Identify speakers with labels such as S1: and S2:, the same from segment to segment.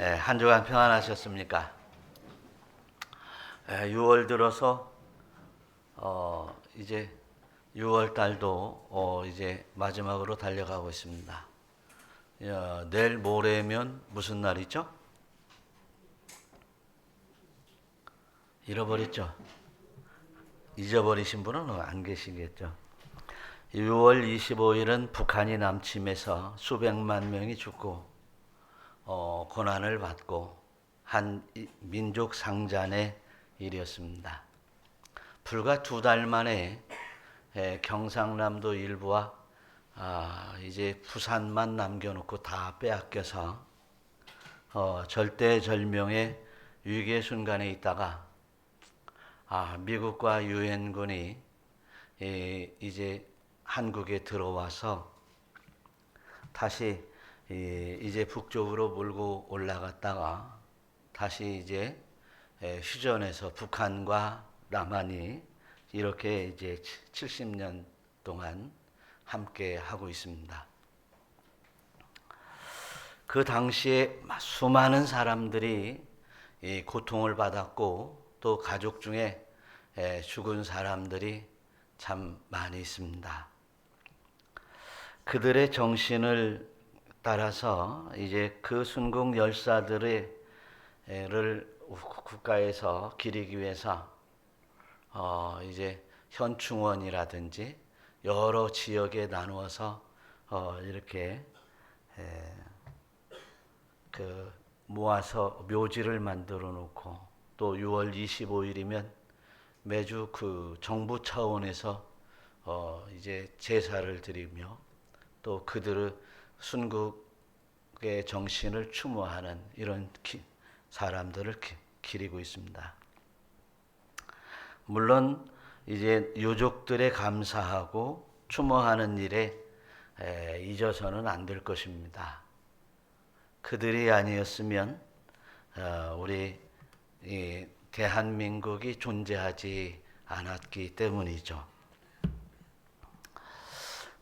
S1: 한 주간 평안하셨습니까? 6월 들어서 이제 6월 달도 이제 마지막으로 달려가고 있습니다. 내일 모레면 무슨 날이죠? 잃어버렸죠? 잊어버리신 분은 안 계시겠죠? 6월 25일은 북한이 남침해서 수백만 명이 죽고 고난을 받고 한 민족 상잔의 일이었습니다. 불과 2달 만에 경상남도 일부와 이제 부산만 남겨놓고 다 빼앗겨서 절대절명의 위기의 순간에 있다가 미국과 유엔군이 이제 한국에 들어와서 다시 이제 북쪽으로 몰고 올라갔다가 다시 이제 휴전해서 북한과 남한이 이렇게 이제 70년 동안 함께 하고 있습니다. 그 당시에 수많은 사람들이 고통을 받았고 또 가족 중에 죽은 사람들이 참 많이 있습니다. 그들의 정신을 따라서 이제 그 순국 열사들을 국가에서 기리기 위해서 이제 현충원이라든지 여러 지역에 나누어서 이렇게 모아서 묘지를 만들어 놓고 또 6월 25일이면 매주 그 정부 차원에서 이제 제사를 드리며 또 그들의 순국의 정신을 추모하는 이런 사람들을 기리고 있습니다. 물론 이제 유족들에 감사하고 추모하는 일에 잊어서는 안 될 것입니다. 그들이 아니었으면 우리 대한민국이 존재하지 않았기 때문이죠.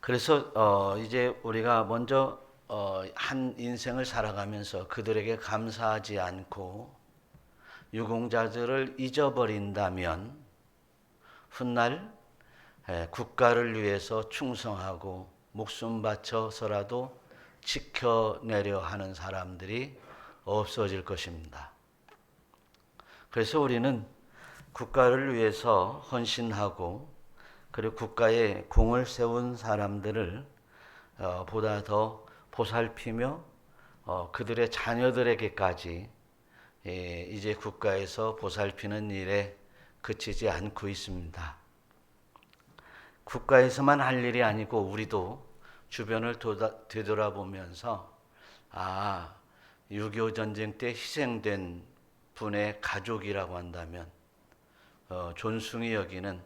S1: 그래서 이제 우리가 먼저 한 인생을 살아가면서 그들에게 감사하지 않고 유공자들을 잊어버린다면 훗날 국가를 위해서 충성하고 목숨 바쳐서라도 지켜내려 하는 사람들이 없어질 것입니다. 그래서 우리는 국가를 위해서 헌신하고 그리고 국가에 공을 세운 사람들을 보다 더 보살피며 그들의 자녀들에게까지 이제 국가에서 보살피는 일에 그치지 않고 있습니다. 국가에서만 할 일이 아니고 우리도 주변을 되돌아보면서 6.25 전쟁 때 희생된 분의 가족이라고 한다면 존숭이 여기는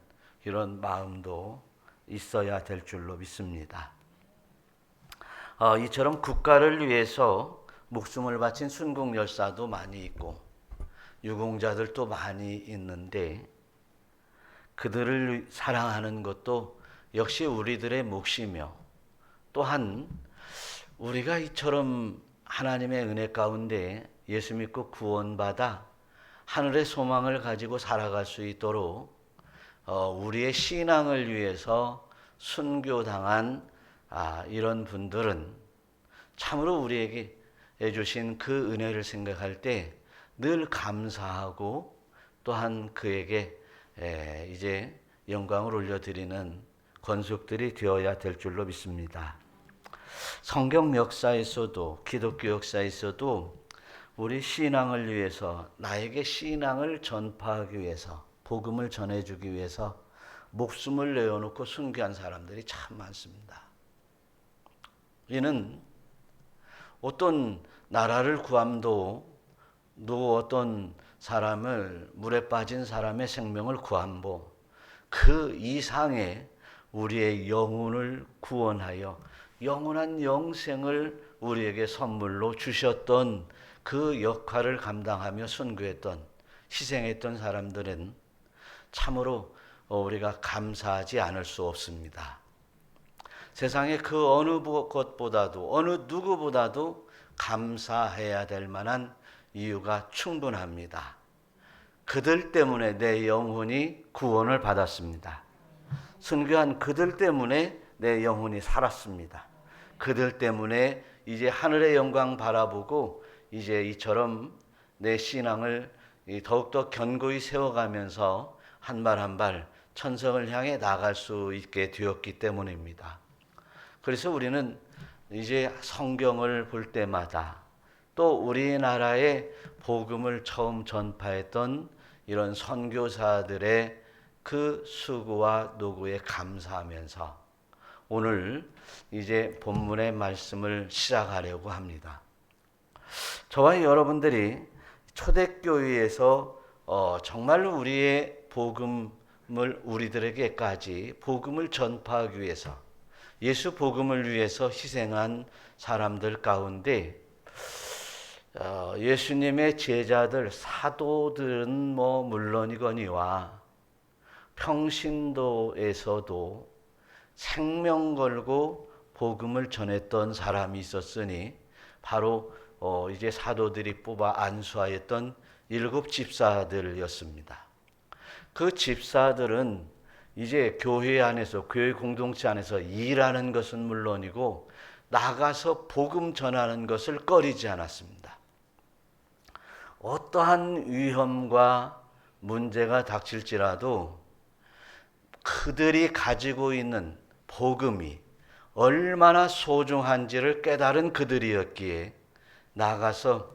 S1: 이런 마음도 있어야 될 줄로 믿습니다. 이처럼 국가를 위해서 목숨을 바친 순국 열사도 많이 있고 유공자들도 많이 있는데 그들을 사랑하는 것도 역시 우리들의 몫이며 또한 우리가 이처럼 하나님의 은혜 가운데 예수 믿고 구원받아 하늘의 소망을 가지고 살아갈 수 있도록 우리의 신앙을 위해서 순교당한 이런 분들은 참으로 우리에게 주신 그 은혜를 생각할 때 늘 감사하고 또한 그에게 이제 영광을 올려드리는 권속들이 되어야 될 줄로 믿습니다. 성경 역사에서도 기독교 역사에서도 우리 신앙을 위해서 나에게 신앙을 전파하기 위해서 복음을 전해주기 위해서 목숨을 내어놓고 순교한 사람들이 참 많습니다. 이는 어떤 나라를 구함도 또 어떤 사람을 물에 빠진 사람의 생명을 구함도 그 이상의 우리의 영혼을 구원하여 영원한 영생을 우리에게 선물로 주셨던 그 역할을 감당하며 순교했던 희생했던 사람들은 참으로 우리가 감사하지 않을 수 없습니다. 세상에 그 어느 것보다도 어느 누구보다도 감사해야 될 만한 이유가 충분합니다. 그들 때문에 내 영혼이 구원을 받았습니다. 순교한 그들 때문에 내 영혼이 살았습니다. 그들 때문에 이제 하늘의 영광 바라보고 이제 이처럼 내 신앙을 더욱더 견고히 세워가면서 한 발 한 발 천성을 향해 나갈 수 있게 되었기 때문입니다. 그래서 우리는 이제 성경을 볼 때마다 또 우리나라에 복음을 처음 전파했던 이런 선교사들의 그 수고와 노고에 감사하면서 오늘 이제 본문의 말씀을 시작하려고 합니다. 저와 여러분들이 초대교회에서 정말로 우리의 복음을 우리들에게까지 복음을 전파하기 위해서 예수 복음을 위해서 희생한 사람들 가운데 예수님의 제자들 사도들은 물론이거니와 평신도에서도 생명 걸고 복음을 전했던 사람이 있었으니 바로 이제 사도들이 뽑아 안수하였던 7 집사들이었습니다. 그 집사들은 이제 교회 안에서 교회 공동체 안에서 일하는 것은 물론이고 나가서 복음 전하는 것을 꺼리지 않았습니다. 어떠한 위험과 문제가 닥칠지라도 그들이 가지고 있는 복음이 얼마나 소중한지를 깨달은 그들이었기에 나가서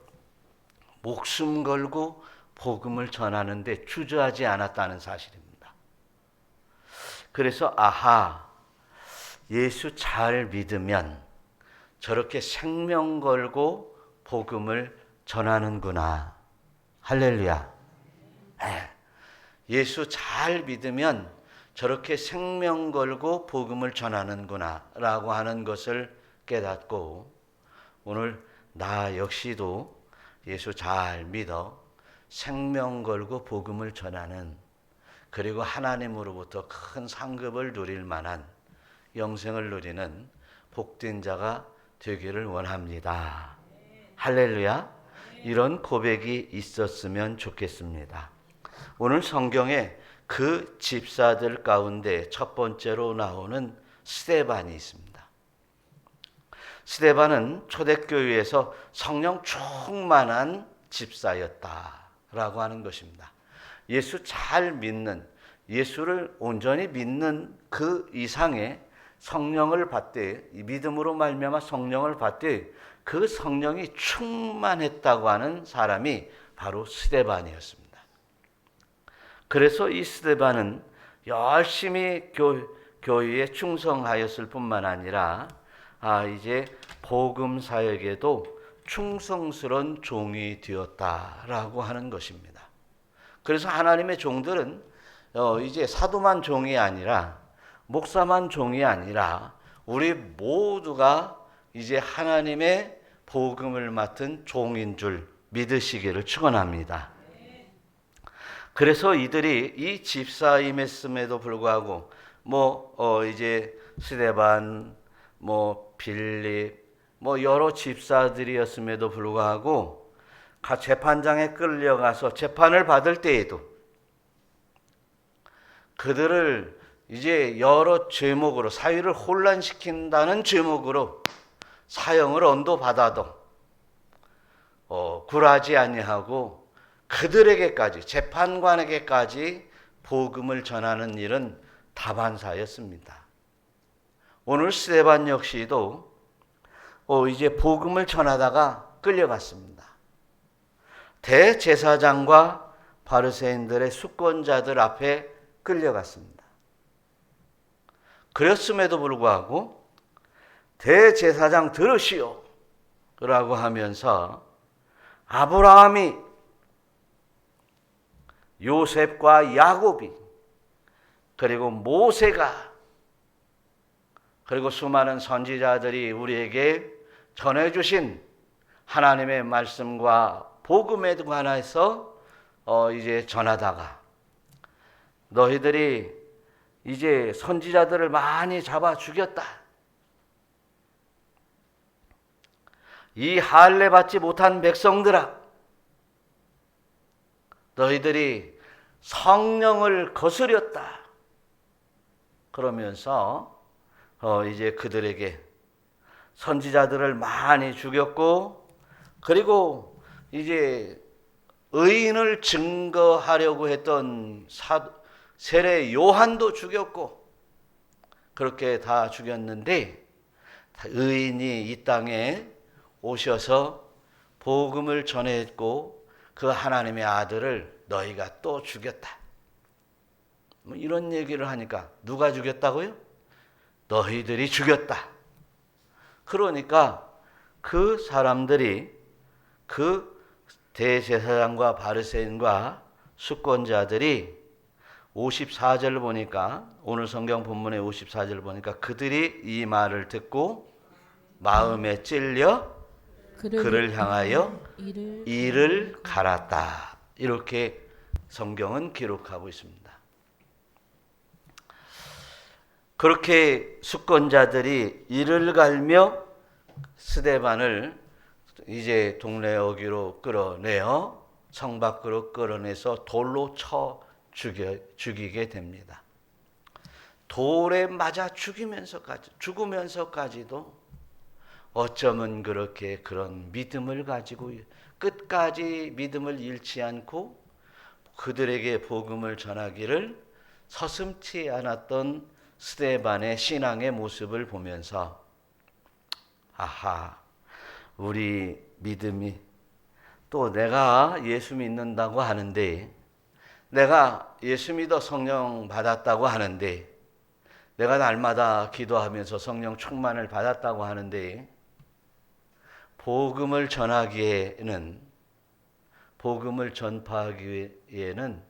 S1: 목숨 걸고 복음을 전하는데 주저하지 않았다는 사실입니다. 그래서 예수 잘 믿으면 저렇게 생명 걸고 복음을 전하는구나. 할렐루야. 예수 잘 믿으면 저렇게 생명 걸고 복음을 전하는구나 라고 하는 것을 깨닫고 오늘 나 역시도 예수 잘 믿어 생명 걸고 복음을 전하는 그리고 하나님으로부터 큰 상급을 누릴 만한 영생을 누리는 복된 자가 되기를 원합니다. 할렐루야. 이런 고백이 있었으면 좋겠습니다. 오늘 성경에 그 집사들 가운데 첫 번째로 나오는 스데반이 있습니다. 스데반은 초대교회에서 성령 충만한 집사였다라고 하는 것입니다. 예수 잘 믿는, 예수를 온전히 믿는 그 이상의 성령을 받되, 이 믿음으로 말미암아 성령을 받되 그 성령이 충만했다고 하는 사람이 바로 스데반이었습니다. 그래서 이 스데반은 열심히 교회에 충성하였을 뿐만 아니라 이제 복음 사역에도 충성스러운 종이 되었다라고 하는 것입니다. 그래서 하나님의 종들은 이제 사도만 종이 아니라 목사만 종이 아니라 우리 모두가 이제 하나님의 복음을 맡은 종인 줄 믿으시기를 축원합니다. 그래서 이들이 이 집사임했음에도 불구하고 이제 스데반, 빌립, 여러 집사들이었음에도 불구하고 재판장에 끌려가서 재판을 받을 때에도 그들을 이제 여러 죄목으로 사회를 혼란시킨다는 죄목으로 사형을 언도받아도 굴하지 아니하고 그들에게까지 재판관에게까지 복음을 전하는 일은 다반사였습니다. 오늘 스데반 역시도 이제 복음을 전하다가 끌려갔습니다. 대제사장과 바리새인들의 수권자들 앞에 끌려갔습니다. 그랬음에도 불구하고 대제사장 들으시오 라고 하면서 아브라함이 요셉과 야곱이 그리고 모세가 그리고 수많은 선지자들이 우리에게 전해주신 하나님의 말씀과 복음에 관해서 이제 전하다가 너희들이 이제 선지자들을 많이 잡아 죽였다. 이 할례 받지 못한 백성들아, 너희들이 성령을 거스렸다. 그러면서 이제 그들에게 선지자들을 많이 죽였고, 그리고 이제 의인을 증거하려고 했던 세례 요한도 죽였고, 그렇게 다 죽였는데, 의인이 이 땅에 오셔서 복음을 전했고 그 하나님의 아들을 너희가 또 죽였다. 뭐 이런 얘기를 하니까 누가 죽였다고요? 너희들이 죽였다. 그러니까 그 사람들이, 그 대제사장과 바리새인과 수권자들이 54절 보니까, 오늘 성경 본문의 54절 보니까 그들이 이 말을 듣고 마음에 찔려 그를 향하여 이를 갈았다. 이렇게 성경은 기록하고 있습니다. 그렇게 수권자들이 이를 갈며 스데반을 이제 동네 어귀로 끌어내어 성 밖으로 끌어내서 돌로 쳐 죽이게 됩니다. 돌에 맞아 죽으면서까지도 어쩌면 그렇게 그런 믿음을 가지고 끝까지 믿음을 잃지 않고 그들에게 복음을 전하기를 서슴지 않았던 스데반의 신앙의 모습을 보면서, 아하, 우리 믿음이, 또 내가 예수 믿는다고 하는데, 내가 예수 믿어 성령 받았다고 하는데, 내가 날마다 기도하면서 성령 충만을 받았다고 하는데, 복음을 전하기에는, 복음을 전파하기에는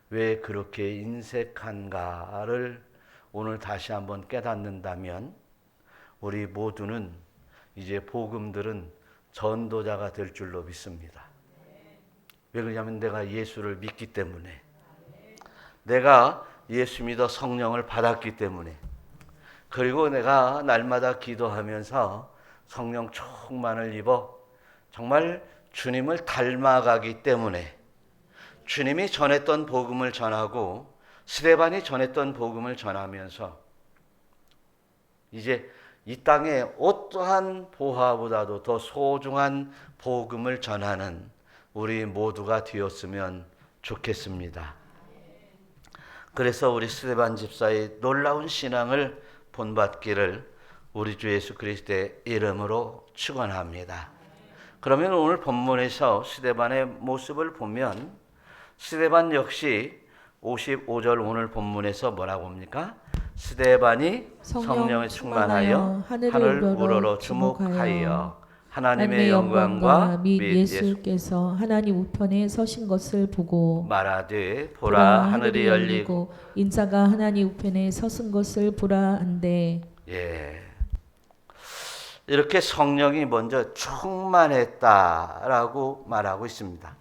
S1: 왜 그렇게 인색한가를 오늘 다시 한번 깨닫는다면, 우리 모두는 이제 복음 들은 전도자가 될 줄로 믿습니다. 왜 그러냐면 내가 예수를 믿기 때문에, 내가 예수 믿어 성령을 받았기 때문에, 그리고 내가 날마다 기도하면서 성령 충만을 입어 정말 주님을 닮아가기 때문에, 주님이 전했던 복음을 전하고 스데반이 전했던 복음을 전하면서 이제 이 땅에 어떠한 보화보다도 더 소중한 복음을 전하는 우리 모두가 되었으면 좋겠습니다. 그래서 우리 스데반 집사의 놀라운 신앙을 본받기를 우리 주 예수 그리스도의 이름으로 축원합니다. 그러면 오늘 본문에서 스데반의 모습을 보면, 스데반 역시 55절 오늘 본문에서 뭐라고 합니까? 스데반이 성령에 충만하여 하늘 우러러 주목하여 하나님의 영광과
S2: 및 예수께서 하나님 우편에 서신 것을 보고
S1: 말하되 보라 하늘이 열리고
S2: 인자가 하나님 우편에 서신 것을 보라 한데,
S1: 예, 이렇게 성령이 먼저 충만했다라고 말하고 있습니다.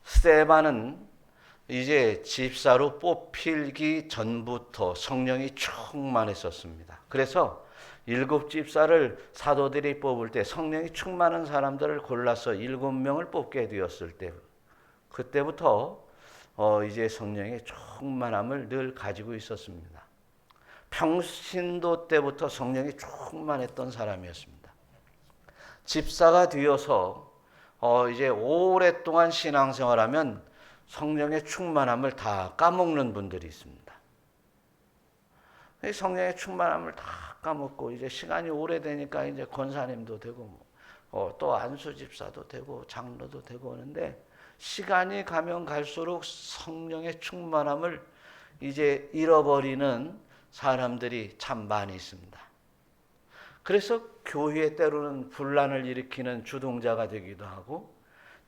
S1: 스데반은 이제 집사로 뽑히기 전부터 성령이 충만했었습니다. 그래서 7 집사를 사도들이 뽑을 때 성령이 충만한 사람들을 골라서 7명을 뽑게 되었을 때, 그때부터 이제 성령의 충만함을 늘 가지고 있었습니다. 평신도 때부터 성령이 충만했던 사람이었습니다. 집사가 되어서 이제 오랫동안 신앙생활하면 성령의 충만함을 다 까먹는 분들이 있습니다. 성령의 충만함을 다 까먹고 이제 시간이 오래되니까 이제 권사님도 되고 또 안수 집사도 되고 장로도 되고 하는데, 시간이 가면 갈수록 성령의 충만함을 이제 잃어버리는 사람들이 참 많이 있습니다. 그래서 교회 때로는 분란을 일으키는 주동자가 되기도 하고,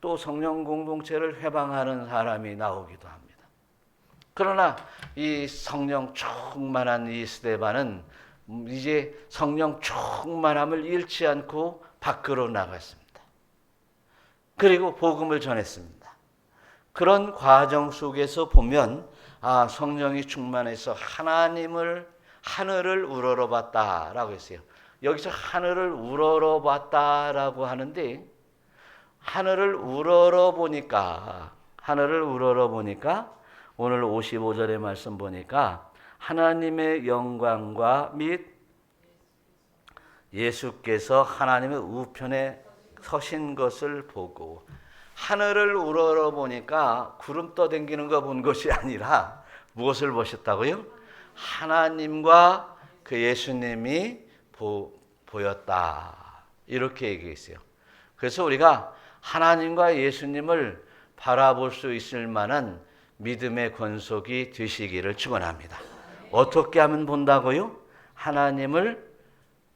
S1: 또 성령 공동체를 회방하는 사람이 나오기도 합니다. 그러나 이 성령 충만한 이 스데반은 이제 성령 충만함을 잃지 않고 밖으로 나갔습니다. 그리고 복음을 전했습니다. 그런 과정 속에서 보면, 아, 성령이 충만해서 하늘을 우러러봤다라고 했어요. 여기서 하늘을 우러러 봤다라고 하는데 하늘을 우러러 보니까 오늘 55절의 말씀 보니까 하나님의 영광과 및 예수께서 하나님의 우편에 서신 것을 보고 하늘을 우러러 보니까 구름 떠댕기는 거 본 것이 아니라 무엇을 보셨다고요? 하나님과 그 예수님이 보였다. 이렇게 얘기했어요. 그래서 우리가 하나님과 예수님을 바라볼 수 있을 만한 믿음의 권속이 되시기를 축원합니다. 어떻게 하면 본다고요?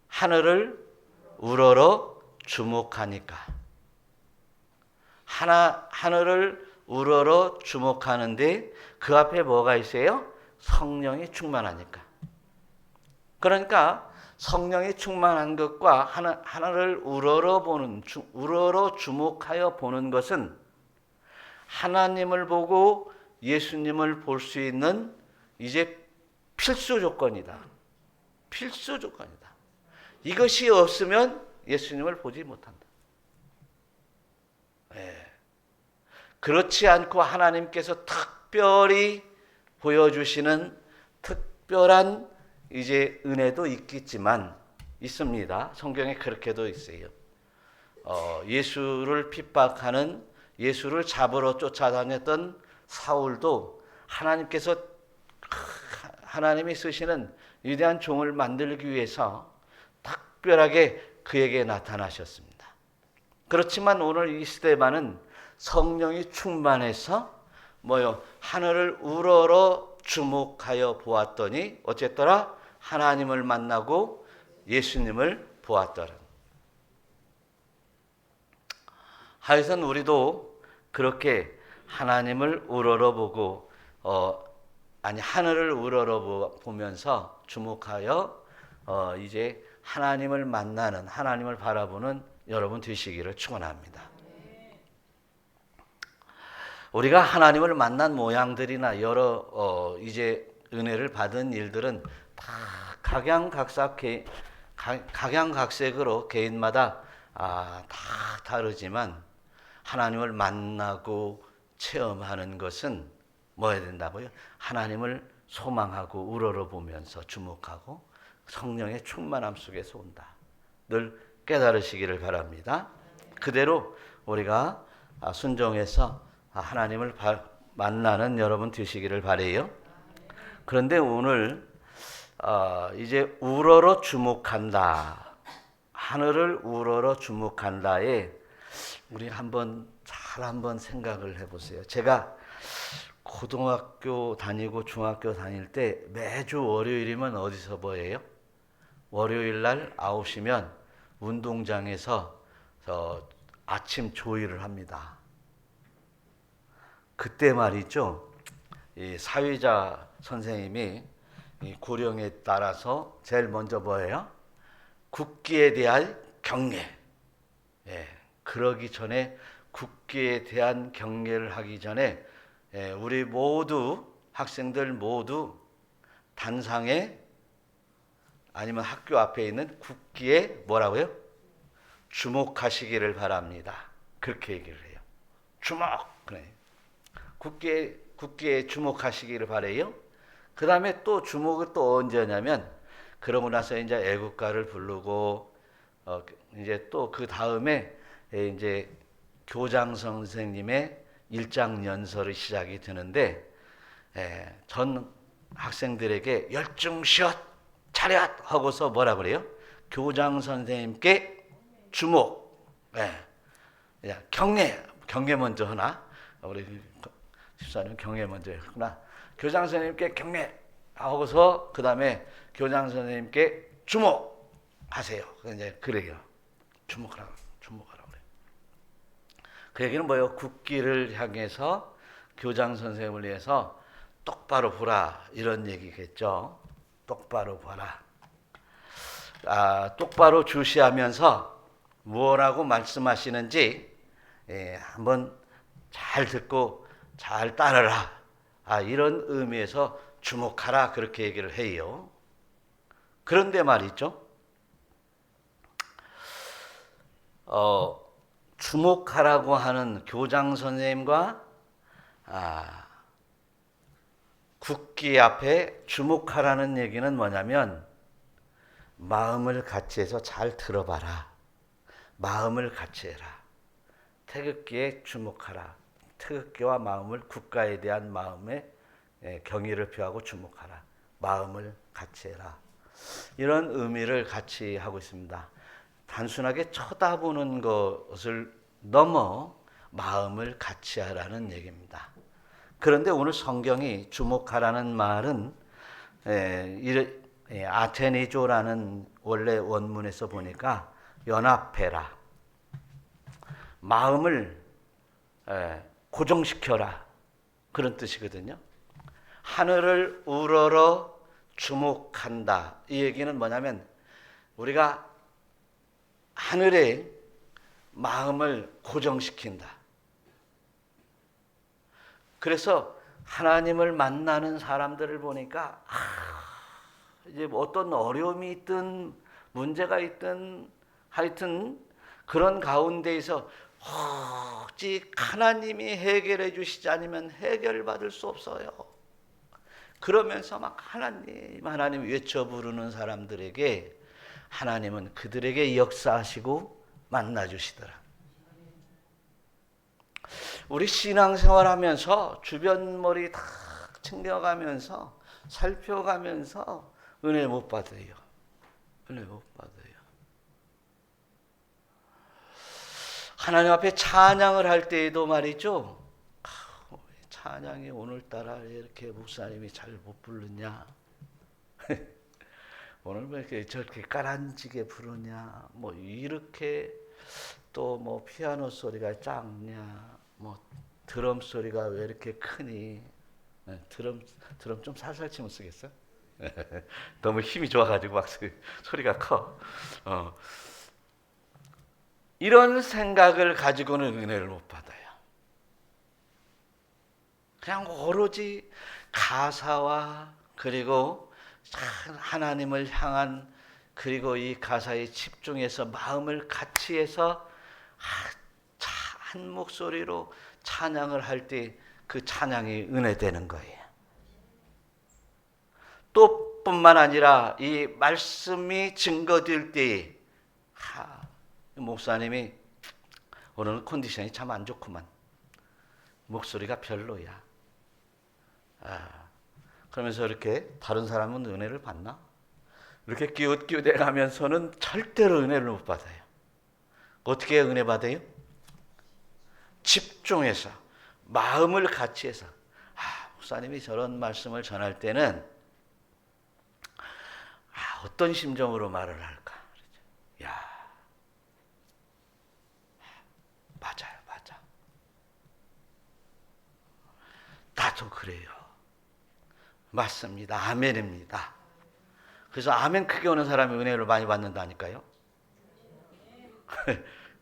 S1: 하늘을 우러러 주목하니까. 하늘을 우러러 주목하는데 그 앞에 뭐가 있어요? 성령이 충만하니까. 그러니까 성령이 충만한 것과 하늘을 우러러 주목하여 보는 것은 하나님을 보고 예수님을 볼 수 있는 이제 필수 조건이다. 필수 조건이다. 이것이 없으면 예수님을 보지 못한다. 그렇지 않고 하나님께서 특별히 보여주시는 특별한 이제 은혜도 있겠지만 있습니다. 성경에 그렇게도 있어요. 예수를 핍박하는 예수를 잡으러 쫓아다녔던 사울도 하나님이 쓰시는 위대한 종을 만들기 위해서 특별하게 그에게 나타나셨습니다. 그렇지만 오늘 이 스데반은 성령이 충만해서 하늘을 우러러 주목하여 보았더니 어쨌더라? 하나님을 만나고 예수님을 보았더라. 하여튼 우리도 그렇게 하나님을 우러러보고 하늘을 우러러보면서 주목하여 이제 하나님을 만나는, 하나님을 바라보는 여러분 되시기를 축원합니다. 우리가 하나님을 만난 모양들이나 여러 이제 은혜를 받은 일들은 다 각양각색으로 개인마다 다 다르지만 하나님을 만나고 체험하는 것은 뭐야 된다고요? 하나님을 소망하고 우러러보면서 주목하고 성령의 충만함 속에서 온다. 늘 깨달으시기를 바랍니다. 그대로 우리가 순종해서 하나님을 만나는 여러분 되시기를 바라요. 그런데 오늘 이제 우러러 주목한다. 하늘을 우러러 주목한다에 우리 한번 생각을 해보세요. 제가 고등학교 다니고 중학교 다닐 때 매주 월요일이면 어디서 뭐예요? 월요일 날 9시면 운동장에서 아침 조회를 합니다. 그때 말이죠. 이 사회자 선생님이 이 고령에 따라서 제일 먼저 뭐예요? 국기에 대한 경례. 그러기 전에 국기에 대한 경례를 하기 전에 우리 모두 학생들 모두 단상에 아니면 학교 앞에 있는 국기에 뭐라고요? 주목하시기를 바랍니다. 그렇게 얘기를 해요. 주목. 그래. 국기에 주목하시기를 바래요. 그 다음에 또 주목을 또 언제 하냐면 그러고 나서 이제 애국가를 부르고 이제 또 그 다음에 이제 교장 선생님의 일장 연설이 시작이 되는데 전 학생들에게 열중시ot 차렷 하고서 뭐라 그래요? 교장 선생님께 주목, 경례 먼저 하나? 우리 집사님 경례 먼저 했구나. 교장 선생님께 경례 하고서 그 다음에 교장 선생님께 주목하세요. 이제 그래요. 주목하라 그래. 그 얘기는 뭐예요? 국기를 향해서 교장 선생님을 위해서 똑바로 보라 이런 얘기겠죠. 똑바로 봐라. 똑바로 주시하면서 뭐라고 말씀하시는지 한번 잘 듣고 잘 따르라. 이런 의미에서 주목하라 그렇게 얘기를 해요. 그런데 말이죠. 주목하라고 하는 교장 선생님과 국기 앞에 주목하라는 얘기는 뭐냐면 마음을 같이 해서 잘 들어봐라. 마음을 같이 해라. 태극기에 주목하라. 태극기와 마음을 국가에 대한 마음의 경의를 표하고 주목하라. 마음을 같이 해라. 이런 의미를 같이 하고 있습니다. 단순하게 쳐다보는 것을 넘어 마음을 같이 하라는 얘기입니다. 그런데 오늘 성경이 주목하라는 말은 아테니조라는 원래 원문에서 보니까 연합해라. 마음을 고정시켜라. 그런 뜻이거든요. 하늘을 우러러 주목한다. 이 얘기는 뭐냐면 우리가 하늘에 마음을 고정시킨다. 그래서 하나님을 만나는 사람들을 보니까 이제 어떤 어려움이 있든 문제가 있든 하여튼 그런 가운데에서 오직 하나님이 해결해 주시지 않으면 해결받을 수 없어요. 그러면서 막 하나님 외쳐 부르는 사람들에게 하나님은 그들에게 역사하시고 만나 주시더라. 우리 신앙생활하면서 주변 머리 다 챙겨가면서 살펴가면서 은혜 못 받아요. 은혜 못 받아요. 하나님 앞에 찬양을 할 때에도 말이죠. 찬양이 오늘따라 이렇게 목사님이 잘 못 부르냐? 오늘 왜 이렇게 저렇게 까란지게 부르냐? 뭐 이렇게 또 뭐 피아노 소리가 작냐? 뭐 드럼 소리가 왜 이렇게 크니? 드럼 좀 살살 치면 쓰겠어? 너무 힘이 좋아가지고 막 소리가 커. 이런 생각을 가지고는 은혜를 못 받아요. 그냥 오로지 가사와 그리고 하나님을 향한 그리고 이 가사에 집중해서 마음을 같이 해서 한 목소리로 찬양을 할 때 그 찬양이 은혜되는 거예요. 또 뿐만 아니라 이 말씀이 증거될 때 목사님이 오늘 컨디션이 참 안 좋구만. 목소리가 별로야. 그러면서 이렇게 다른 사람은 은혜를 받나? 이렇게 기웃기웃해 가면서는 절대로 은혜를 못 받아요. 어떻게 은혜 받아요? 집중해서 마음을 같이 해서 목사님이 저런 말씀을 전할 때는 어떤 심정으로 말을 할까? 야, 맞아요. 나도 그래요. 맞습니다. 아멘입니다. 그래서 아멘 크게 오는 사람이 은혜를 많이 받는다니까요.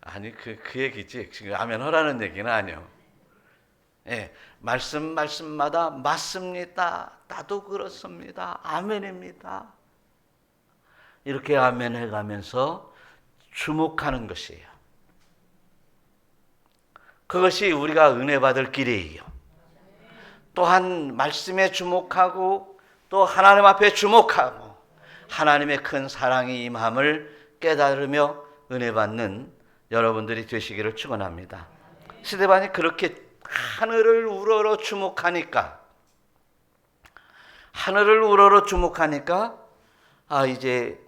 S1: 아니 그 얘기지. 지금 아멘 하라는 얘기는 아니요. 말씀마다 맞습니다. 나도 그렇습니다. 아멘입니다. 이렇게 아멘 해가면서 주목하는 것이에요. 그것이 우리가 은혜 받을 길이에요. 또한 말씀에 주목하고 또 하나님 앞에 주목하고 하나님의 큰 사랑이 임함을 깨달으며 은혜 받는 여러분들이 되시기를 축원합니다. 스데반이 그렇게 하늘을 우러러 주목하니까 이제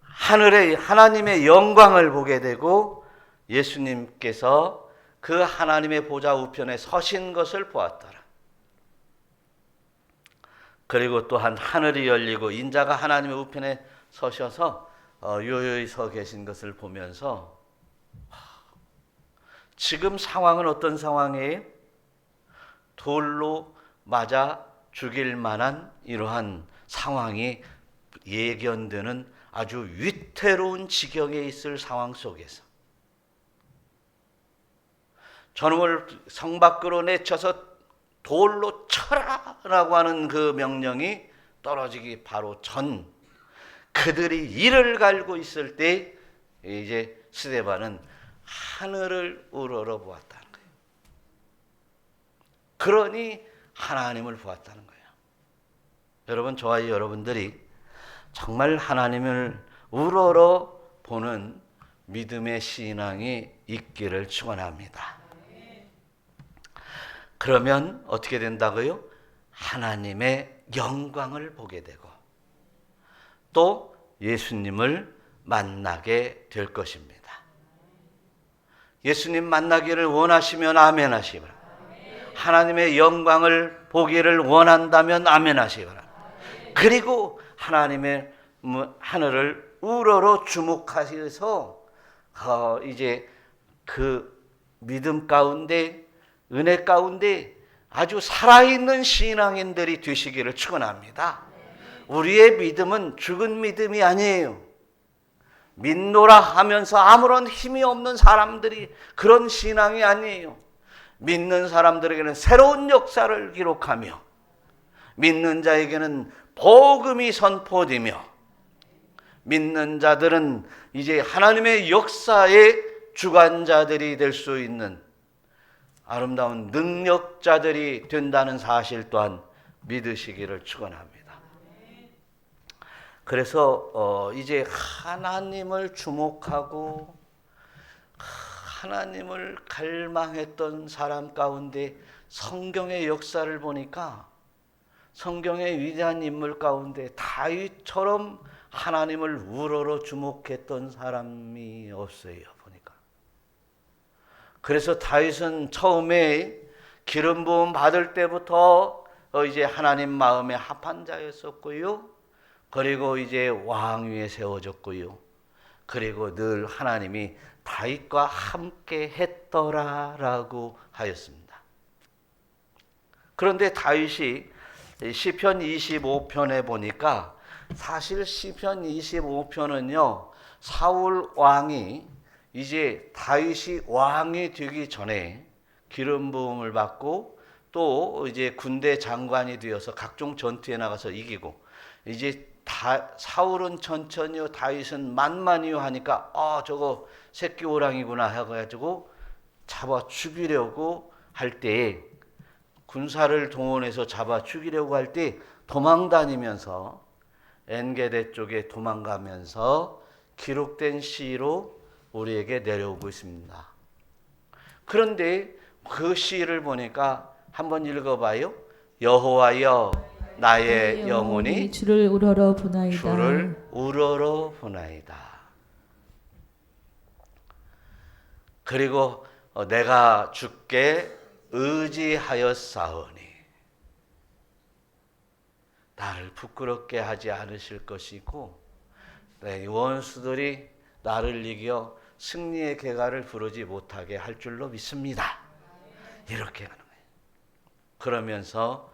S1: 하늘의 하나님의 영광을 보게 되고 예수님께서 그 하나님의 보좌 우편에 서신 것을 보았더라. 그리고 또한 하늘이 열리고 인자가 하나님의 우편에 서셔서 요요히 서 계신 것을 보면서 지금 상황은 어떤 상황이에요? 돌로 맞아 죽일 만한 이러한 상황이 예견되는 아주 위태로운 지경에 있을 상황 속에서 저놈을 성 밖으로 내쳐서 돌로 쳐라라고 하는 그 명령이 떨어지기 바로 전 그들이 이를 갈고 있을 때 이제 스데반은 하늘을 우러러 보았다는 거예요. 그러니 하나님을 보았다는 거예요. 여러분, 저와 여러분들이 정말 하나님을 우러러 보는 믿음의 신앙이 있기를 축원합니다. 그러면 어떻게 된다고요? 하나님의 영광을 보게 되고 또 예수님을 만나게 될 것입니다. 예수님 만나기를 원하시면 아멘 하시기 바랍니다. 하나님의 영광을 보기를 원한다면 아멘 하시기 바랍니다. 그리고 하나님의 하늘을 우러러 주목하셔서 이제 그 믿음 가운데, 은혜 가운데 아주 살아있는 신앙인들이 되시기를 축원합니다. 우리의 믿음은 죽은 믿음이 아니에요. 믿노라 하면서 아무런 힘이 없는 사람들이 그런 신앙이 아니에요. 믿는 사람들에게는 새로운 역사를 기록하며 믿는 자에게는 복음이 선포되며 믿는 자들은 이제 하나님의 역사의 주관자들이 될 수 있는 아름다운 능력자들이 된다는 사실 또한 믿으시기를 축원합니다. 그래서 이제 하나님을 주목하고 하나님을 갈망했던 사람 가운데 성경의 역사를 보니까 성경의 위대한 인물 가운데 다윗처럼 하나님을 우러러 주목했던 사람이 없어요, 보니까. 그래서 다윗은 처음에 기름 부음 받을 때부터 이제 하나님 마음에 합한 자였었고요. 그리고 이제 왕위에 세워졌고요. 그리고 늘 하나님이 다윗과 함께 했더라라고 하였습니다. 그런데 다윗이 시편 25편에 보니까 사실 시편 25편은요, 사울 왕이 이제 다윗이 왕이 되기 전에 기름 부음을 받고 또 이제 군대 장관이 되어서 각종 전투에 나가서 이기고 이제 사울은 천천히요, 다윗은 만만히요 하니까 저거 새끼 호랑이구나 해가지고 잡아 죽이려고 할 때에 군사를 동원해서 잡아 죽이려고 할 때 도망다니면서 엔게데 쪽에 도망가면서 기록된 시로 우리에게 내려오고 있습니다. 그런데 그 시를 보니까 한번 읽어봐요. 여호와여 나의 영혼이
S2: 주를 우러러 보나이다.
S1: 주를 우러러 보나이다. 그리고 내가 주께 의지하였사오니 나를 부끄럽게 하지 않으실 것이고 내 원수들이 나를 이겨 승리의 계가를 부르지 못하게 할 줄로 믿습니다. 이렇게 하는 거예요. 그러면서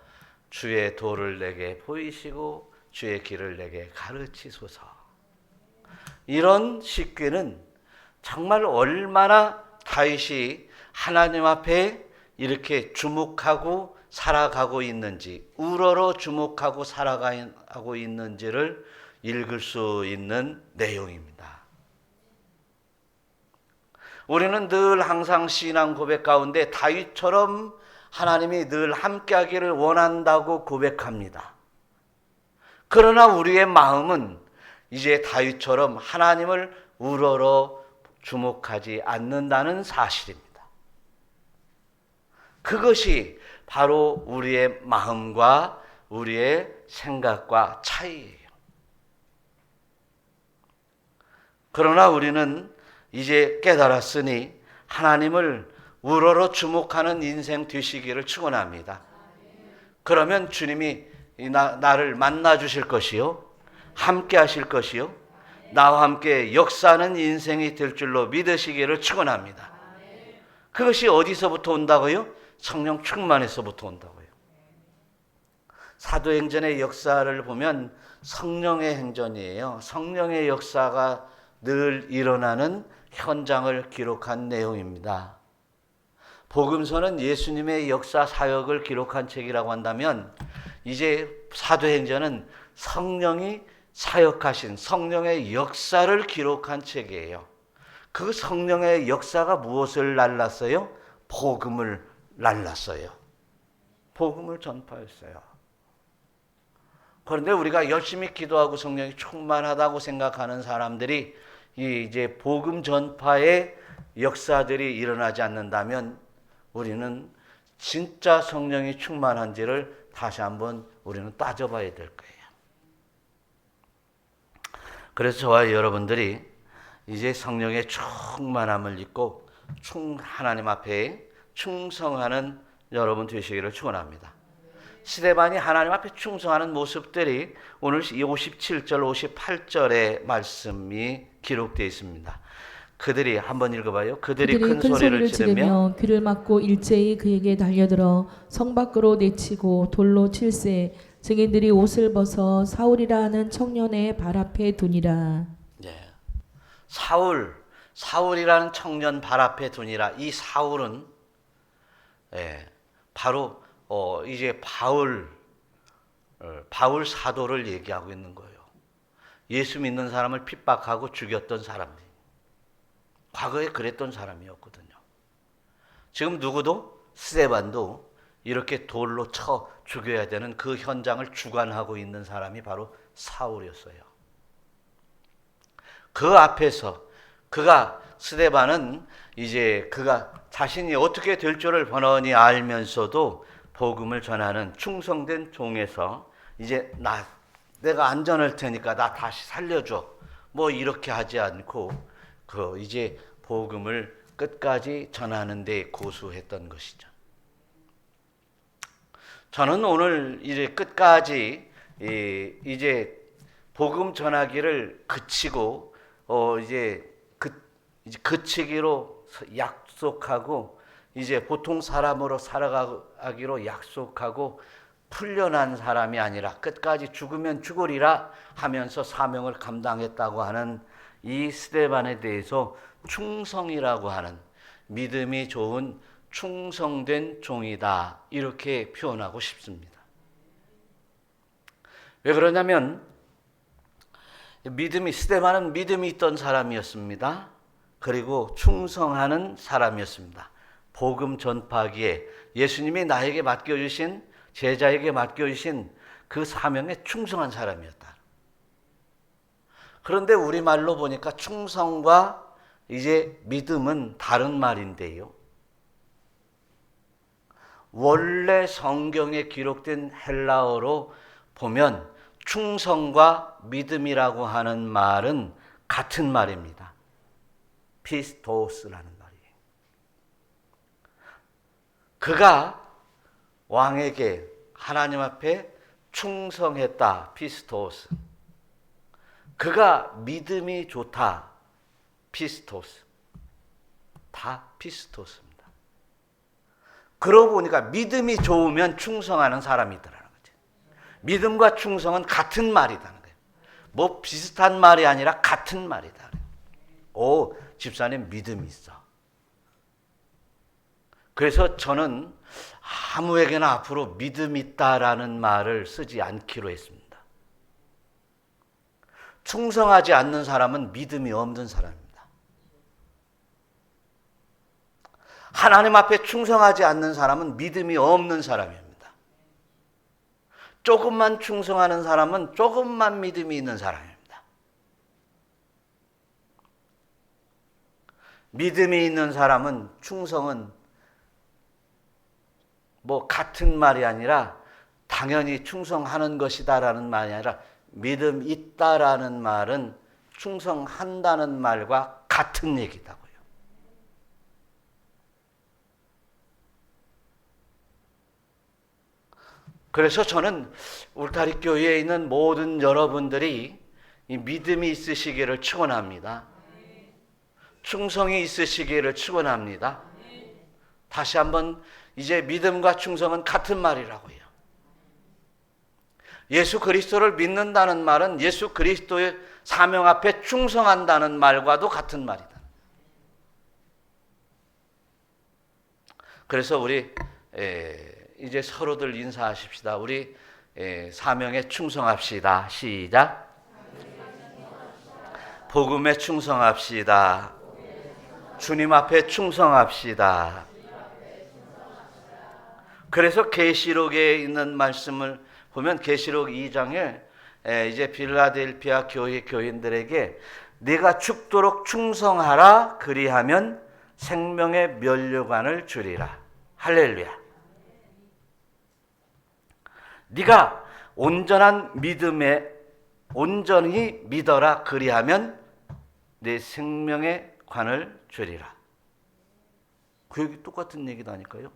S1: 주의 도를 내게 보이시고 주의 길을 내게 가르치소서. 이런 식귀는 정말 얼마나 다윗이 하나님 앞에 이렇게 주목하고 살아가고 있는지, 우러러 주목하고 살아가고 있는지를 읽을 수 있는 내용입니다. 우리는 늘 항상 신앙 고백 가운데 다윗처럼 하나님이 늘 함께하기를 원한다고 고백합니다. 그러나 우리의 마음은 이제 다윗처럼 하나님을 우러러 주목하지 않는다는 사실입니다. 그것이 바로 우리의 마음과 우리의 생각과 차이예요. 그러나 우리는 이제 깨달았으니 하나님을 우러러 주목하는 인생 되시기를 축원합니다. 그러면 주님이 나를 만나 주실 것이요, 함께 하실 것이요, 나와 함께 역사하는 인생이 될 줄로 믿으시기를 축원합니다. 그것이 어디서부터 온다고요? 성령 충만에서부터 온다고요. 사도행전의 역사를 보면 성령의 행전이에요. 성령의 역사가 늘 일어나는 현장을 기록한 내용입니다. 복음서는 예수님의 역사 사역을 기록한 책이라고 한다면 이제 사도행전은 성령이 사역하신 성령의 역사를 기록한 책이에요. 그 성령의 역사가 무엇을 날랐어요? 복음을 날랐어요. 복음을 전파했어요. 그런데 우리가 열심히 기도하고 성령이 충만하다고 생각하는 사람들이 이제 복음 전파의 역사들이 일어나지 않는다면 우리는 진짜 성령이 충만한지를 다시 한번 우리는 따져봐야 될 거예요. 그래서 저와 여러분들이 이제 성령의 충만함을 입고 하나님 앞에 충성하는 여러분 되시기를 축원합니다. 스데반이 하나님 앞에 충성하는 모습들이 오늘 57절, 58절의 말씀이 기록되어 있습니다. 그들이 한번 읽어봐요. 그들이 큰 소리를 지르며
S2: 귀를 막고 일제히 그에게 달려들어 성 밖으로 내치고 돌로 칠세. 증인들이 옷을 벗어 사울이라 하는 청년의 발 앞에 두니라.
S1: 예. 사울이라는 청년 발 앞에 두니라. 이 사울은 바로 이제 바울 사도를 얘기하고 있는 거예요. 예수 믿는 사람을 핍박하고 죽였던 사람들. 과거에 그랬던 사람이었거든요. 지금 누구도 스데반도 이렇게 돌로 쳐 죽여야 되는 그 현장을 주관하고 있는 사람이 바로 사울이었어요. 그 앞에서 스데반은 이제 그가 자신이 어떻게 될 줄을 번번이 알면서도 복음을 전하는 충성된 종에서 이제 내가 안전할 테니까 나 다시 살려줘. 뭐 이렇게 하지 않고 이제 복음을 끝까지 전하는 데 고수했던 것이죠. 저는 오늘 이제 끝까지 이제 복음 전하기를 그치고 이제 그치기로 약속하고 이제 보통 사람으로 살아가기로 약속하고 풀려난 사람이 아니라 끝까지 죽으면 죽으리라 하면서 사명을 감당했다고 하는 이 스데반에 대해서 충성이라고 하는 믿음이 좋은 충성된 종이다 이렇게 표현하고 싶습니다. 왜 그러냐면 스데반은 믿음이 있던 사람이었습니다. 그리고 충성하는 사람이었습니다. 복음 전파기에 예수님이 나에게 맡겨주신 제자에게 맡겨주신 그 사명에 충성한 사람이었다. 그런데 우리말로 보니까 충성과 이제 믿음은 다른 말인데요. 원래 성경에 기록된 헬라어로 보면 충성과 믿음이라고 하는 말은 같은 말입니다. 피스토스라는 말이에요. 그가 왕에게 하나님 앞에 충성했다. 피스토스. 그가 믿음이 좋다. 피스토스. 다 피스토스입니다. 그러고 보니까 믿음이 좋으면 충성하는 사람이 있더라는 거죠. 믿음과 충성은 같은 말이라는 거예요. 뭐 비슷한 말이 아니라 같은 말이다. 오, 집사님 믿음이 있어. 그래서 저는 아무에게나 앞으로 믿음 있다라는 말을 쓰지 않기로 했습니다. 충성하지 않는 사람은 믿음이 없는 사람입니다. 하나님 앞에 충성하지 않는 사람은 믿음이 없는 사람입니다. 조금만 충성하는 사람은 조금만 믿음이 있는 사람입니다. 믿음이 있는 사람은 충성은 뭐 같은 말이 아니라 당연히 충성하는 것이다라는 말이 아니라 믿음 있다라는 말은 충성한다는 말과 같은 얘기다고요. 그래서 저는 울타리 교회에 있는 모든 여러분들이 이 믿음이 있으시기를 축원합니다. 충성이 있으시기를 축원합니다. 다시 한번 이제 믿음과 충성은 같은 말이라고요. 예수 그리스도를 믿는다는 말은 예수 그리스도의 사명 앞에 충성한다는 말과도 같은 말이다. 그래서 우리 이제 서로들 인사하십시다. 우리 사명에 충성합시다. 시작. 복음에 충성합시다. 주님 앞에 충성합시다. 그래서 계시록에 있는 말씀을 보면 계시록 2장에 이제 빌라델피아 교회 교인들에게 네가 죽도록 충성하라, 그리하면 생명의 면류관을 주리라. 할렐루야. 네가 온전한 믿음에 온전히 믿어라, 그리하면 내 생명의 관을 주리라. 그 얘기 똑같은 얘기도 아닐까요?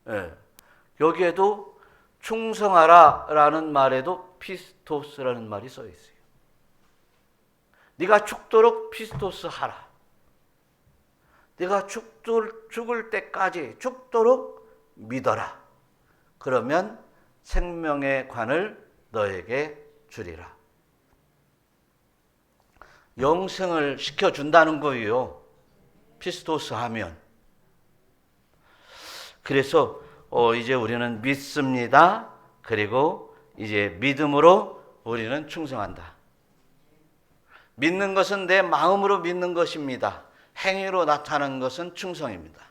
S1: 예. 여기에도 충성하라 라는 말에도 피스토스라는 말이 써 있어요. 네가 죽도록 피스토스 하라. 네가 죽을 때까지 죽도록 믿어라. 그러면 생명의 관을 너에게 주리라. 영생을 시켜준다는 거예요. 피스토스 하면. 그래서 이제 우리는 믿습니다. 그리고 이제 믿음으로 우리는 충성한다. 믿는 것은 내 마음으로 믿는 것입니다. 행위로 나타나는 것은 충성입니다.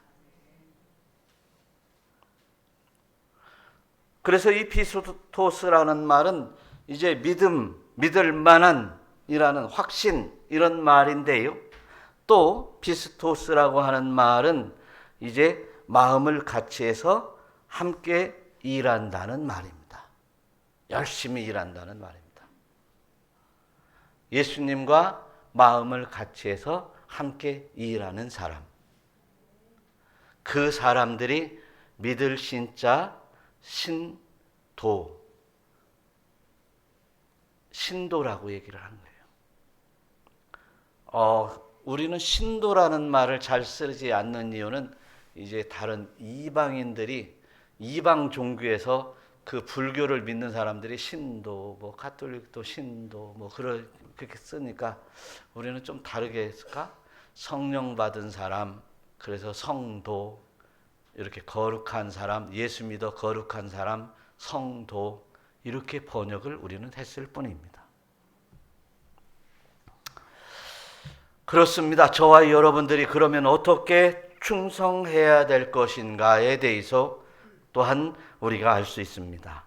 S1: 그래서 이 피스토스라는 말은 이제 믿을 만한 이라는 확신, 이런 말인데요. 또 피스토스라고 하는 말은 이제 마음을 같이 해서 함께 일한다는 말입니다. 열심히 일한다는 말입니다. 예수님과 마음을 같이 해서 함께 일하는 사람. 그 사람들이 믿을 신자 신도라고 얘기를 하는 거예요. 우리는 신도라는 말을 잘 쓰지 않는 이유는 이제 다른 이방인들이 이방 종교에서 그 불교를 믿는 사람들이 신도, 뭐 가톨릭도 신도, 뭐 그렇게 쓰니까 우리는 좀 다르게 했을까? 성령 받은 사람, 그래서 성도, 이렇게 거룩한 사람, 예수 믿어 거룩한 사람, 성도, 이렇게 번역을 우리는 했을 뿐입니다. 그렇습니다. 저와 여러분들이 그러면 어떻게 충성해야 될 것인가에 대해서 또한 우리가 알 수 있습니다.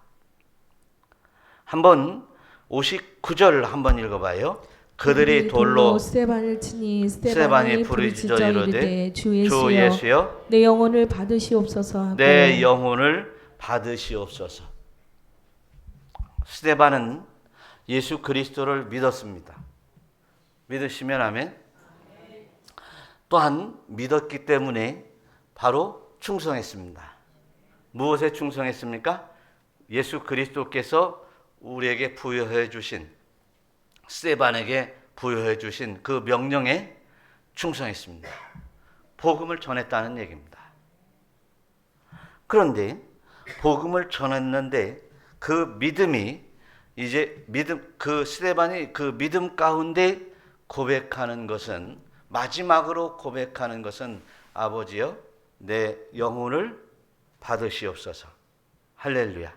S1: 한번 59절 한번 읽어봐요. 그들이 돌로
S2: 스데반을 치니
S1: 스데반이 부르짖어 이르되 주 예수여
S2: 내 영혼을 받으시옵소서 하고
S1: 내 영혼을 받으시옵소서. 스데반은 예수 그리스도를 믿었습니다. 믿으시면 아멘. 또한 믿었기 때문에 바로 충성했습니다. 무엇에 충성했습니까? 예수 그리스도께서 우리에게 부여해 주신, 스데반에게 부여해 주신 그 명령에 충성했습니다. 복음을 전했다는 얘기입니다. 그런데 복음을 전했는데 그 믿음이 이제 그 스데반이 그 믿음 가운데 고백하는 것은, 마지막으로 고백하는 것은 아버지여 내 영혼을 받으시옵소서. 할렐루야.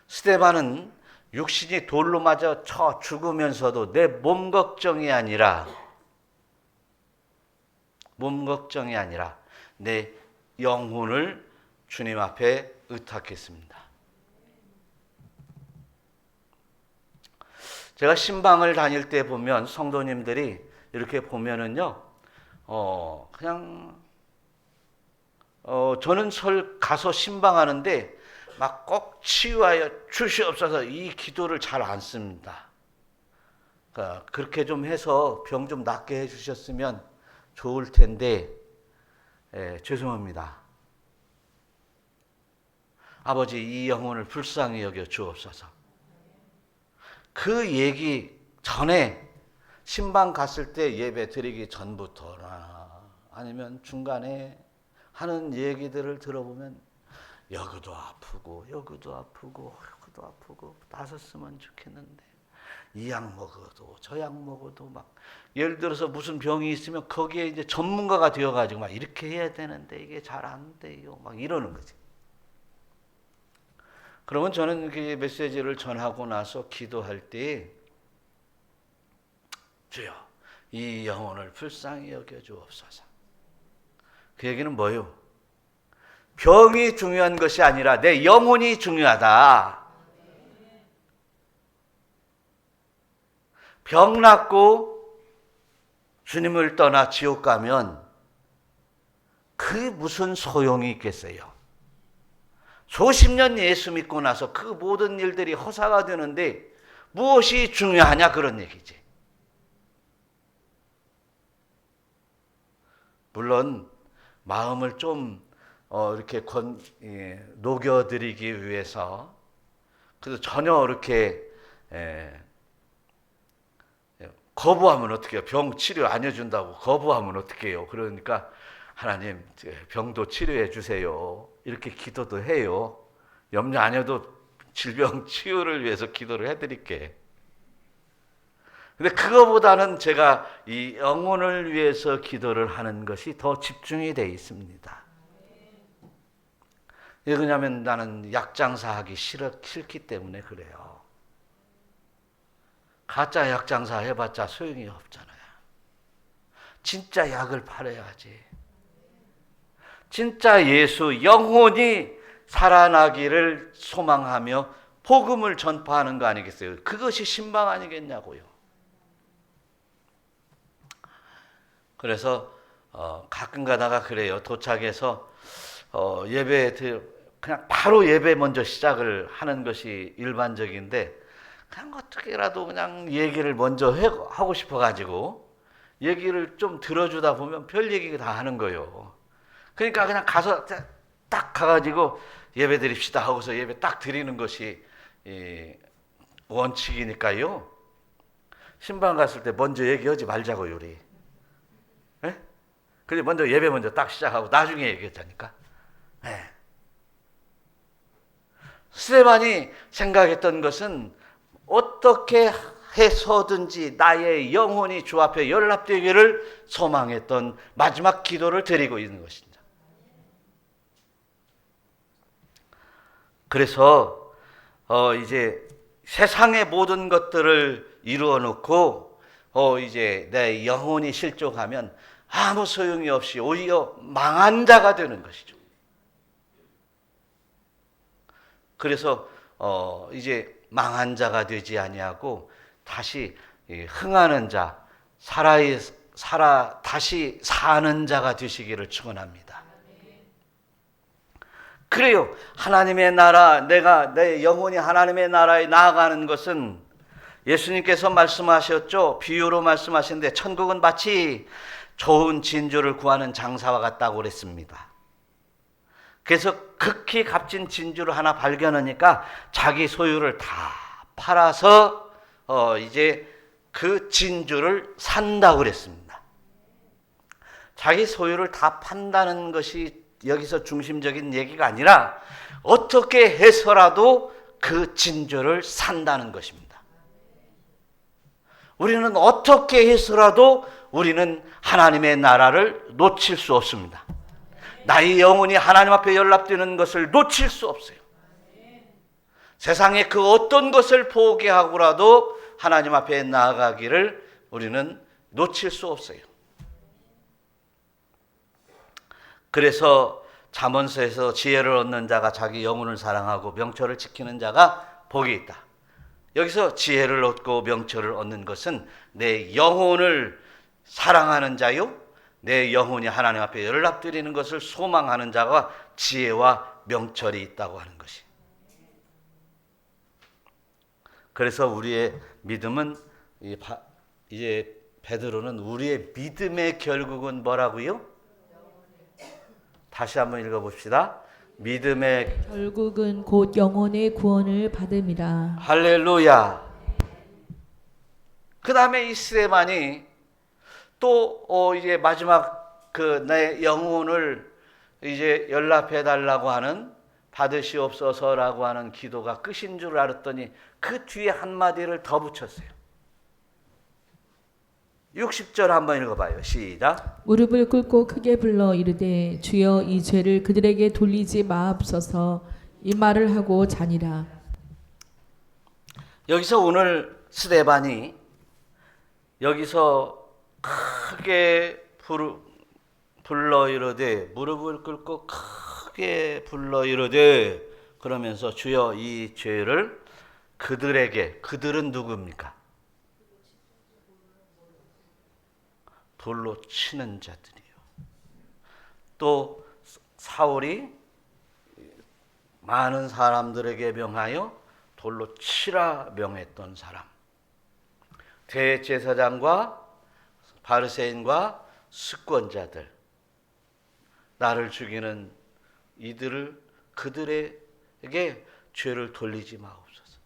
S1: 스데반은 육신이 돌로 맞아 쳐 죽으면서도 내 몸 걱정이 아니라 내 영혼을 주님 앞에 의탁했습니다. 제가 신방을 다닐 때 보면 성도님들이 이렇게 보면은요, 저는 가서 신방하는데 막 꼭 치유하여 주시옵소서 이 기도를 잘 안 씁니다. 그러니까 그렇게 좀 해서 병 좀 낫게 해주셨으면 좋을 텐데, 죄송합니다. 아버지 이 영혼을 불쌍히 여겨 주옵소서. 그 얘기 전에 신방 갔을 때 예배 드리기 전부터나 아니면 중간에 하는 얘기들을 들어보면 여기도 아프고 나섰으면 좋겠는데 이 약 먹어도 저 약 먹어도 막 예를 들어서 무슨 병이 있으면 거기에 이제 전문가가 되어가지고 막 이렇게 해야 되는데 이게 잘 안 돼요 막 이러는 거지. 그러면 저는 그 메시지를 전하고 나서 기도할 때 주여 이 영혼을 불쌍히 여겨주옵소서. 그 얘기는 뭐요? 병이 중요한 것이 아니라 내 영혼이 중요하다. 병 낫고 주님을 떠나 지옥 가면 그 무슨 소용이 있겠어요? 수십 년 예수 믿고 나서 그 모든 일들이 허사가 되는데 무엇이 중요하냐 그런 얘기지. 물론 마음을 좀 이렇게 녹여드리기 위해서 그래서 전혀 이렇게 거부하면 어떻게 해요? 병 치료 안 해준다고 거부하면 어떻게 해요? 그러니까 하나님 병도 치료해 주세요. 이렇게 기도도 해요. 염려 안 해도 질병 치유를 위해서 기도를 해드릴게. 근데 그거보다는 제가 이 영혼을 위해서 기도를 하는 것이 더 집중이 되어 있습니다. 왜냐하면 나는 약장사 하기 싫기 때문에 그래요. 가짜 약장사 해봤자 소용이 없잖아요. 진짜 약을 팔아야지. 진짜 예수 영혼이 살아나기를 소망하며 복음을 전파하는 거 아니겠어요? 그것이 신방 아니겠냐고요. 그래서 가끔 가다가 그래요. 도착해서 예배 그냥 바로 예배 먼저 시작을 하는 것이 일반적인데 그냥 어떻게라도 그냥 얘기를 먼저 하고 싶어가지고 얘기를 좀 들어주다 보면 별 얘기 다 하는 거예요. 그러니까 그냥 가서 딱 가가지고 예배 드립시다 하고서 예배 딱 드리는 것이 원칙이니까요. 신방 갔을 때 먼저 얘기하지 말자고요, 우리. 예? 그래 먼저 예배 먼저 딱 시작하고 나중에 얘기했다니까. 예. 스데반이 생각했던 것은 어떻게 해서든지 나의 영혼이 주 앞에 연락되기를 소망했던 마지막 기도를 드리고 있는 것입니다. 그래서 이제 세상의 모든 것들을 이루어 놓고 이제 내 영혼이 실족하면 아무 소용이 없이 오히려 망한 자가 되는 것이죠. 그래서 이제 망한 자가 되지 아니하고 다시 흥하는 자, 다시 사는 자가 되시기를 축원합니다. 그래요. 하나님의 나라, 내 영혼이 하나님의 나라에 나아가는 것은 예수님께서 말씀하셨죠. 비유로 말씀하시는데 천국은 마치 좋은 진주를 구하는 장사와 같다고 그랬습니다. 그래서 극히 값진 진주를 하나 발견하니까 자기 소유를 다 팔아서 이제 그 진주를 산다고 그랬습니다. 자기 소유를 다 판다는 것이 여기서 중심적인 얘기가 아니라 어떻게 해서라도 그 진주를 산다는 것입니다. 우리는 어떻게 해서라도 우리는 하나님의 나라를 놓칠 수 없습니다. 나의 영혼이 하나님 앞에 연락되는 것을 놓칠 수 없어요. 세상의 그 어떤 것을 포기하고라도 하나님 앞에 나아가기를 우리는 놓칠 수 없어요. 그래서 잠언서에서 지혜를 얻는 자가 자기 영혼을 사랑하고 명철을 지키는 자가 복이 있다. 여기서 지혜를 얻고 명철을 얻는 것은 내 영혼을 사랑하는 자요, 내 영혼이 하나님 앞에 연락드리는 것을 소망하는 자가 지혜와 명철이 있다고 하는 것이. 그래서 우리의 믿음은 이제 베드로는 우리의 믿음의 결국은 뭐라고요? 다시 한번 읽어봅시다. 믿음의
S2: 결국은 곧 영혼의 구원을 받음이라.
S1: 할렐루야. 그 다음에 이 스데반이 또 이제 마지막 그 내 영혼을 이제 연락해 달라고 하는 받으시옵소서라고 하는 기도가 끝인 줄 알았더니 그 뒤에 한마디를 더 붙였어요. 60절 한번 읽어봐요. 시작.
S2: 무릎을 꿇고 크게 불러 이르되 주여 이 죄를 그들에게 돌리지 마옵소서. 이 말을 하고 자니라.
S1: 여기서 오늘 스데반이 여기서 크게 불러 이르되 무릎을 꿇고 크게 불러 이르되 그러면서 주여 이 죄를 그들에게 그들은 누굽니까? 돌로 치는 자들이요. 또 사울이 많은 사람들에게 명하여 돌로 치라 명했던 사람. 대제사장과 바리새인과 수권자들, 나를 죽이는 이들을 그들에게 죄를 돌리지 마옵소서.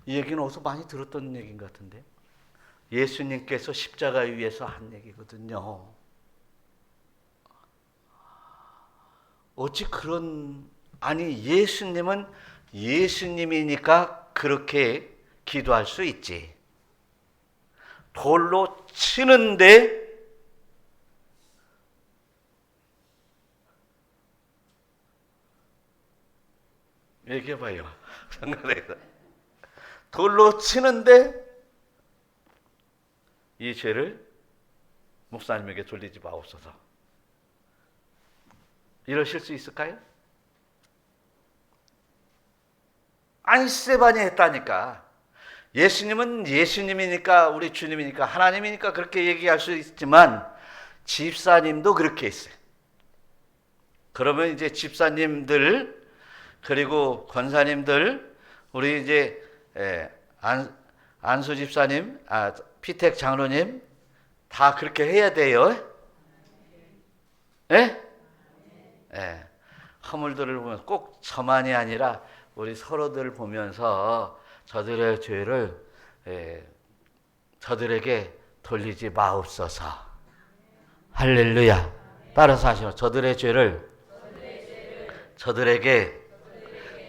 S1: 이 얘기는 어디서 많이 들었던 얘기인 것 같은데 예수님께서 십자가 위에서 한 얘기거든요. 어찌 예수님은 예수님이니까 그렇게 기도할 수 있지. 돌로 치는데 얘기해봐요. 돌로 치는데 이 죄를 목사님에게 돌리지 마옵소서. 이러실 수 있을까요? 아니, 스데반이 했다니까. 예수님은 예수님이니까, 우리 주님이니까, 하나님이니까 그렇게 얘기할 수 있지만 집사님도 그렇게 했어요. 그러면 이제 집사님들 그리고 권사님들, 우리 이제 안수 집사님, 피택 장로님 다 그렇게 해야 돼요. 예? 예. 허물들을 보면 꼭 저만이 아니라 우리 서로들 보면서 저들의 죄를 저들에게 돌리지 마옵소서. 할렐루야. 따라서 하시면 저들의 죄를 저들에게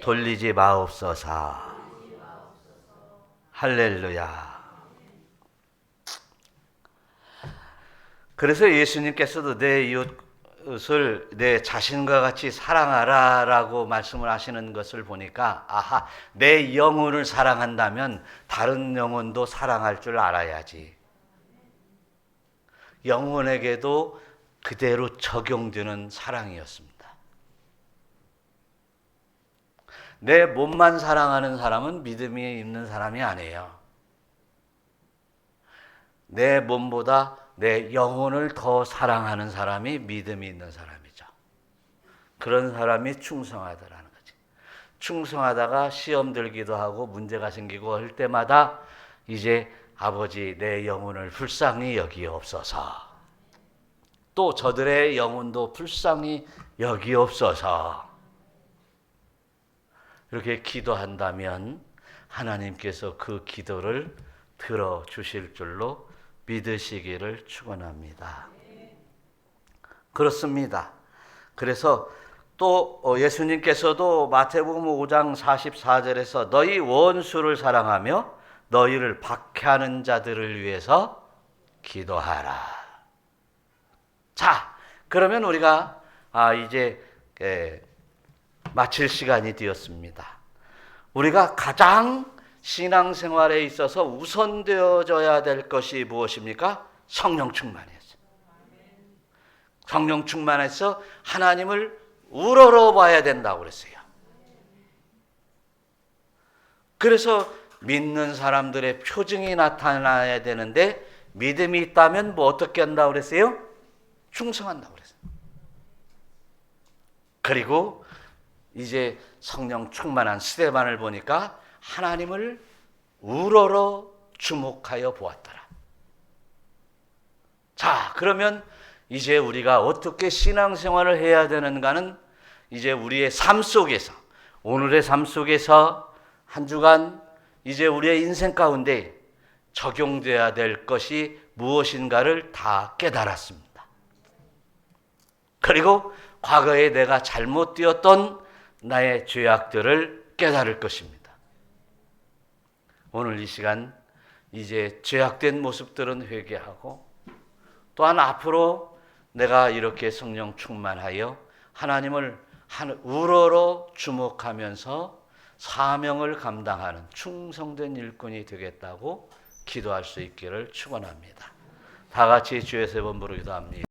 S1: 돌리지 마옵소서. 할렐루야. 그래서 예수님께서도 내 이웃을 내 자신과 같이 사랑하라라고 말씀을 하시는 것을 보니까 아하, 내 영혼을 사랑한다면 다른 영혼도 사랑할 줄 알아야지. 영혼에게도 그대로 적용되는 사랑이었습니다. 내 몸만 사랑하는 사람은 믿음이 있는 사람이 아니에요. 내 몸보다 내 영혼을 더 사랑하는 사람이 믿음이 있는 사람이죠. 그런 사람이 충성하다라는 거지. 충성하다가 시험 들기도 하고 문제가 생기고 할 때마다 이제 아버지 내 영혼을 불쌍히 여기옵소서. 또 저들의 영혼도 불쌍히 여기옵소서. 이렇게 기도한다면 하나님께서 그 기도를 들어주실 줄로 믿으시기를 축원합니다. 그렇습니다. 그래서 또 예수님께서도 마태복음 5장 44절에서 너희 원수를 사랑하며 너희를 박해하는 자들을 위해서 기도하라. 자, 그러면 우리가 이제 마칠 시간이 되었습니다. 우리가 가장 신앙생활에 있어서 우선되어져야 될 것이 무엇입니까? 성령 충만이었어요. 성령 충만해서 하나님을 우러러 봐야 된다고 그랬어요. 그래서 믿는 사람들의 표징이 나타나야 되는데 믿음이 있다면 뭐 어떻게 한다고 그랬어요? 충성한다고 그랬어요. 그리고 이제 성령 충만한 스데반을 보니까 하나님을 우러러 주목하여 보았더라. 자, 그러면 이제 우리가 어떻게 신앙생활을 해야 되는가는 이제 우리의 삶 속에서, 오늘의 삶 속에서 한 주간 이제 우리의 인생 가운데 적용돼야 될 것이 무엇인가를 다 깨달았습니다. 그리고 과거에 내가 잘못되었던 나의 죄악들을 깨달을 것입니다. 오늘 이 시간 이제 죄악된 모습들은 회개하고 또한 앞으로 내가 이렇게 성령 충만하여 하나님을 우러러 주목하면서 사명을 감당하는 충성된 일꾼이 되겠다고 기도할 수 있기를 축원합니다. 다 같이 주의 세 번 부르기도 합니다.